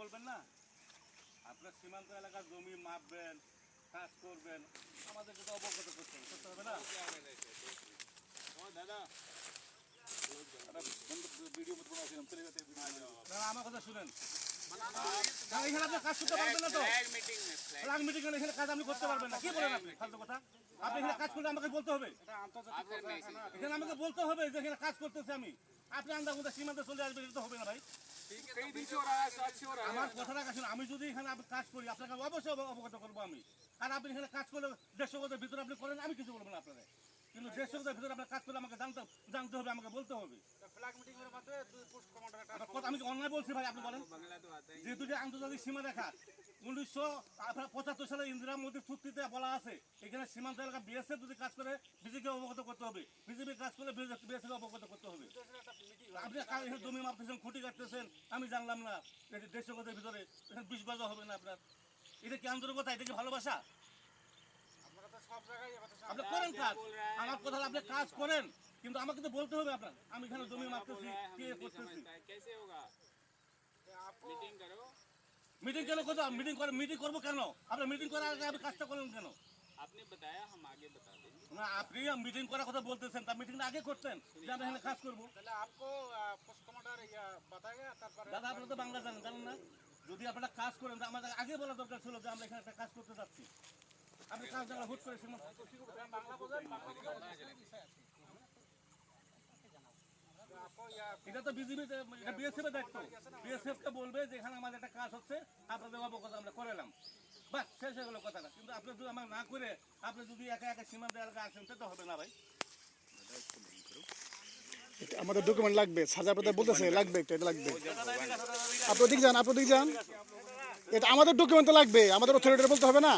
বলবেন না, আপনার সীমান্ত এলাকার জমি মাপবেন, কাজ করবেন, আমাদেরকে তো অবগত করতে হবে না? দাদা ভিডিও আমার কথা শুনেন, এখানে আপনি কাজ করতে পারবেন না তো, ফ্ল্যাগ মিটিং এখানে কাজ আপনি করতে পারবেন না। কি বলেন আপনি ফালতু কথা? আপনি এখানে কাজ করলে আমাকে বলতে হবে, এখানে আমাকে বলতে হবে যে এখানে কাজ করতেছে আমি। আপনি আন্দাজ মধ্যে সীমান্তে চলে আসবেন, এটা তো হবে না ভাই। আমার কথাটা শুনুন, আমি যদি এখানে কাজ করি আপনাকে অবশ্যই অবগত করবো আমি। আর আপনি এখানে কাজ করলে 150 গজের ভিতরে আপনি করেন, আমি কিছু বলবো না আপনাদের। কিন্তু 150 গজের ভিতরে আপনার কাজ করলে আমাকে জানতে হবে, আমাকে বলতে হবে। আমি কি অন্যায় বলছি ভাই? আপনি বলেন, যেহেতু যে আন্তর্জাতিক সীমা রেখা 1975 সালে ইন্দিরা মোদীর চুক্তিতে বলা আছে, এখানে সীমান্ত এলাকা বিএসএফ যদি কাজ করে বিজেপিকে অবগত করতে হবে, বিজেপি কাজ করলে বিএসএফ অবগত করতে হবে। আপনি এখানে জমি মাপতেছেন, খুঁটি কাটতেছেন, আমি জানলাম না। 150 গজের ভিতরে 20 গজ হবে না আপনার। এটা কি আন্তরিকতা? এটা কি ভালোবাসা? আপনি করেন কাজ, আমার কথা আপনি কাজ করেন, কিন্তু আমাকে তো বলতে হবে আপনার। আমি এখানে জমি মাপতেছি, কে করতেছি। মিটিং কেন করতে? মিটিং করবো কেন? আপনি মিটিং করার আগে আপনি কাজটা করলেন কেন? आपने बताया हम आगे बता देंगे না, আপনি মিটিং করার কথা বলতেছেন, তা মিটিংটা আগে করতেন যে আমরা এখানে কাজ করবো। দাদা আপনারা তো বাংলা জানেন না? যদি আপনারা কাজ করেন তো আমাদের আগে বলা দরকার ছিল যে আমরা এখানে একটা কাজ করতে যাচ্ছি। আপনি কাজ জানা হুট করে এটা তো বিজেপি, এটা বিএসএফ এর দায়িত্ব। বিএসএফ কে বলবে যে এখানে আমাদের একটা কাজ হচ্ছে, আপনাদের অবগত আমরা করালাম, বাস শেষ হয়ে গেল কথাটা। কিন্তু আপনি যদি আমার না করে আপনি যদি একা একা সীমান্ত এলাকা আসেন, তো হবে না ভাই। আমাদের ডকুমেন্ট লাগবে, সাজা প্রদায় বলতেছে লাগবে, এটা লাগবে। আপনি দিক যান, এটা আমাদের ডকুমেন্ট তো লাগবে, আমাদের অথরিটি বলতে হবে না?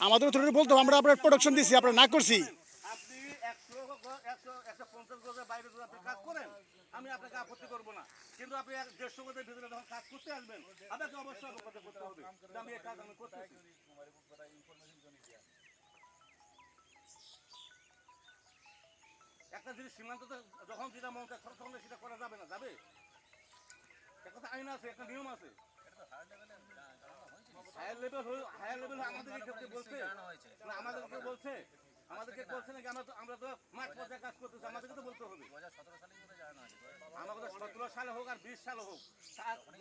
আমাদের অথরিটি বলতে হবে আমরা আপনার প্রোডাকশন দিছি, আপনার না করছি। আপনি 150 গজের বাইরে যদি আপনি কাজ করেন, আমি আপনাকে আপত্তি করবো না। কিন্তু আপনি 150 গজের ভিতরে যখন কাজ করতে আসবেন, আপনাকে অবশ্যই অবগত করতে হবে যে আমি এই কাজ আমি করতেছি। একটা জিনিস সীমান্ততে যখন যেটা মন চায় তখন সেটা করা যাবে না, যাবে? একটা আইন আছে, একটা নিয়ম আছে। হায়ার লেভেল আমাদেরকে বলছে না, আমাদেরকে বলছে নাকি? আমরা তো মাঠ পর্যায়ে কাজ করতেছি, আমাদেরকে তো বলতে হবে। আমাদের 17 সালে হোক আর 20 সালে হোক,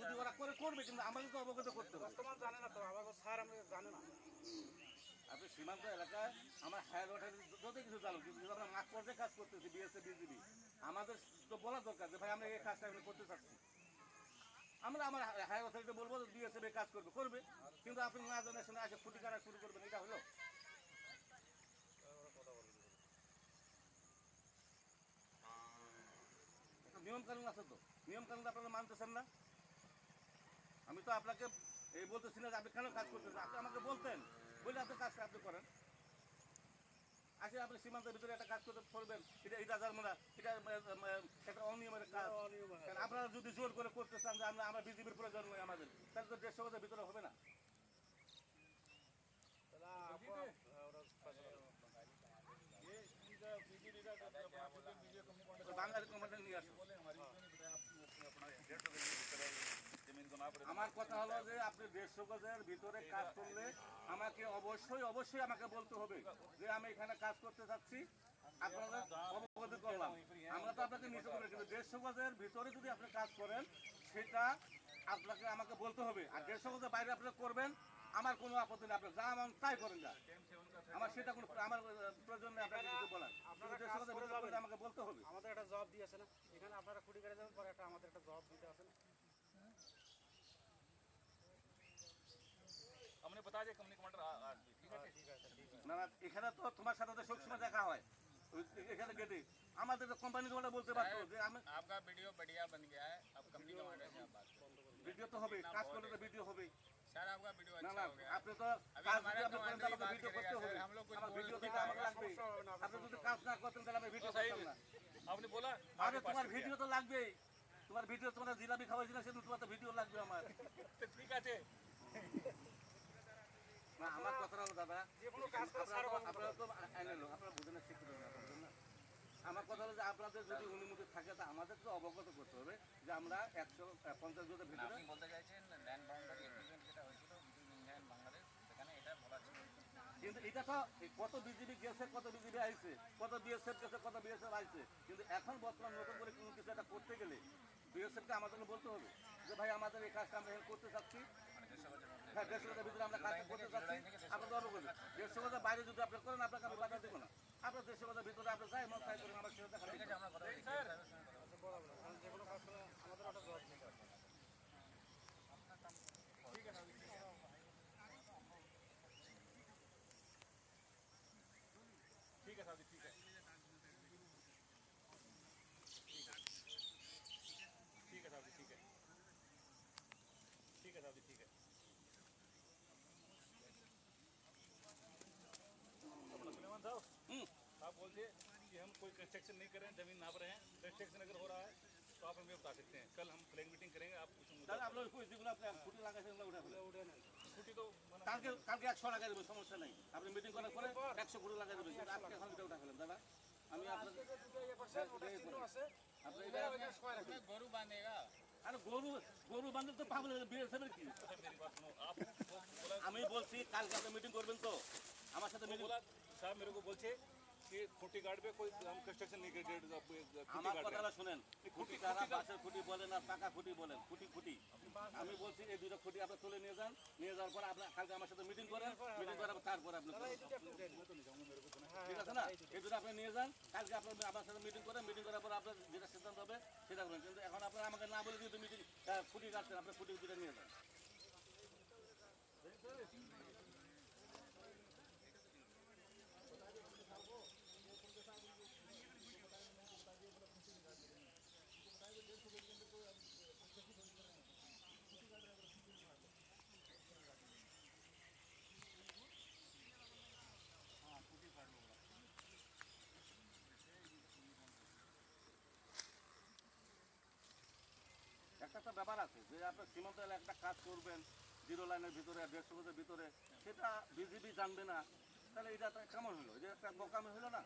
যদি ওরা করবে, কিন্তু আমাদের তো অবগত করতে হবে। আপনি সীমান্ত এলাকায় আমার হায়ার অথরিটি যত কিছু জানুক, কিন্তু আমরা মাঠ পর্যায়ে কাজ করতেছি, বিএসএফ বিজিবি, আমাদের তো বলা দরকার যে ভাই আমরা এই কাজটা আমি করতে চাচ্ছি। আমরা আমার হায়ার অথরিটি বলবো বিএসএফ কাজ করবে, কিন্তু আপনি না জানার সঙ্গে আগে ফুটি কাটা শুরু করবেন, এটা হলো? নিয়ম কানুন আছে তো, নিয়ম কানুন আপনারা মানতেছেন না। আমি তো আপনাকে এই বলতেছি না যে আপনি কেন কাজ করতেছেন, আপনি আমাকে বলতেন, বলে আপনি কাজটা আপনি করেন। আসে আপনি সীমান্তের ভিতরে একটা কাজ করতে করবেন, এটা জানবো এটা একটা অনিয়মের কাজ। আপনারা যদি জোর করে করতে চান যে আমরা বিজেপির প্রয়োজন নয় আমাদের, তাহলে তো 150 গজের ভিতরে হবে না। বাঙালি কমান্ডার নিয়ে আসুন। আমার কথা হলো যে আপনি 150 গজের ভিতরে কাজ করলে আমাকে অবশ্যই আমাকে বলতে হবে যে আমি এখানে কাজ করতে চাচ্ছি, আপনারা অবগত করলাম। আমরা তো আপনাকে নিষেধ করি, কিন্তু 150 গজের ভিতরে যদি আপনি কাজ করেন সেটা আপনাকে আমাকে বলতে হবে। আর 150 গজের বাইরে আপনি করবেন, আমার কোনো আপত্তি নেই, আপনি যা মান তাই করেন না, আমার সেটা কোনো আমার প্রয়োজন নেই আপনাকে কিছু বলার। আমাকে বলতে হবে। আমাদের একটা জব দিয়েছে না, এখানে আপনারা খুঁটি করে যাবেন, পরে একটা আমাদের একটা জব দিতে আছে না। हमने बता दिया कंपनी कमांडर না না, এখানে তো তোমার সাথে তো সবসময় দেখা হয়, এখানে গেটে আমাদের কোম্পানি তোমাটা বলতে পারতো যে আমি आपका वीडियो बढ़िया बन गया है, अब कंपनी कमांडर से आप बात करें। ভিডিও তো হবে, কাজ করলে তো ভিডিও হবে। सर आपका वीडियो না अच्छा না, हो गया। আপনি তো কাজ যদি আপনি করেন তাহলে আমাকে ভিডিও করতে হবে, আমার ভিডিও দিতে আমাকে লাগবে। আপনি যদি কাজ না করতেন তাহলে আমি ভিডিও করতাম না। आपने बोला আরে তোমার ভিডিও তো লাগবেই, তোমার ভিডিও, তোমার জিলাপি খাওয়াইছিল সেদিন, তোমার তো ভিডিও লাগবে আমার। तो ठीक है না, আমার কথা হলো দাদা, যে কোনো কাজ করে আপনারা তো আইনে লোক, আপনারা বুঝেন না, শিক্ষিত না, আমার কথা হলো যে আপনাদের যদি অনুমতি থাকে তা আমাদের তো অবগত করতে হবে যে আমরা 150 গজের ভিতরে। আপনি বলতে চাইছেন ল্যান্ড ল্যান্ড বাউন্ডারি এগ্রিমেন্ট যেটা হয়েছিল বিটুইন ইন্ডিয়া অ্যান্ড বাংলাদেশ সেখানে এটা বলা ছিল। কিন্তু এটা তো এই কত বিজিবি গেছে, কত বিজিবি আইছে, কত বিএসএফ গেছে, কত বিএসএফ আইছে, কিন্তু এখন বর্তমান নতুন করে কোনো কিছু একটা করতে গেলে বিএসএফকে আমাদেরকে বলতে হবে যে ভাই আমাদের এই কাজটা আমরা হেল্প করতে চাচ্ছি। হ্যাঁ, 150 গজের ভিতরে আমরা কাজ করতে চাচ্ছি, আপনার অবগত 150 গজের বাইরে যদি আপনি করেন আপনাকে আমি বাধা দেবো না। আপনার 150 গজের ভিতরে আপনি যাই মন ট্রাই করেন, আমার সেটা দেখা ঠিক আছে, আমরা কথা বলি সাহেবের সঙ্গে কথা বলি। বরাবর কারণ যে কোনো কাজ করে আমাদের একটা জবাব দিতে হবে। ठीक है साहब जी, ठीक है, ठीक है साहब जी, ठीक है, ठीक है साहब जी, ठीक है। अपना सुलेमान साहब, आप बोलते कि हम कोई कंस्ट्रक्शन नहीं कर रहे हैं, जमीन नाप रहे हैं, कंस्ट्रक्शन अगर हो रहा है तो आप हमें बता सकते हैं। कल हम फ्लैग मीटिंग करेंगे, आप उस मुद्दे তাহলে আপনার ওই যেগুলো আপনি খুঁটি লাগাইছেন ওগুলো উঠে ফেলেন। উঠে নেন। छुट्टी तो मना কালকে কালকে 100 লাগাই দেবেন, সমস্যা নাই। আপনি মিটিং করার পরে 100 খুঁটি লাগাই দেবেন, কিন্তু আপনি এখন এটা উঠে ফেলেন দাদা। আমি আপনার আজকে যে দুটো ইয়ে করছেন, ওটা চিহ্ন আছে, আপনি ওটা ওইটা সবাই রাখবেন। उसमें गोरू बांधेगा। আরে গরু বান্ধব তো পাগল বিএসএফের কি? मेरी बात सुनो, आप बोला আমি বলছি কালকে আপনি মিটিং করবেন তো আমার সাথে মিটিং। बोला साहब मेरे को बोलते कि खुट्टी गार्ड पे कोई हम कंस्ट्रक्शन नहीं कर আমার खुट्टी কথাটা শুনেন, খুঁটি কারা বাঁশের খুঁটি বলেন আর পাকা খুঁটি বলেন, খুঁটি খুঁটি আমি বলছি এই দুটো খুঁটি আপনি তুলে নিয়ে যান, নিয়ে যাওয়ার পর আপনি কালকে আমার সাথে মিটিং করেন, মিটিং করার পর তারপর আপনি দাদা, এই দুটো একটু উঠে নিন। ঠিক আছে না, এই দুটো আপনি নিয়ে যান, কালকে আপনি আমার সাথে মিটিং করেন, মিটিং করার পর আপনার যেটা সিদ্ধান্ত হবে সেটা করবেন। কিন্তু এখন আপনার আমাকে না বলে যেহেতু মিটিং খুঁটি কাটছেন, আপনি খুঁটি দুটো নিয়ে যান। একটা ব্যাপার আছে যে আপনার সীমান্ত এলাকায় একটা কাজ করবেন 0 লাইনের ভিতরে 150 গজের ভিতরে, সেটা বিজিবি জানবে না, তাহলে এটা তো কেমন হলো? এটা একটা বোকামি হলো না?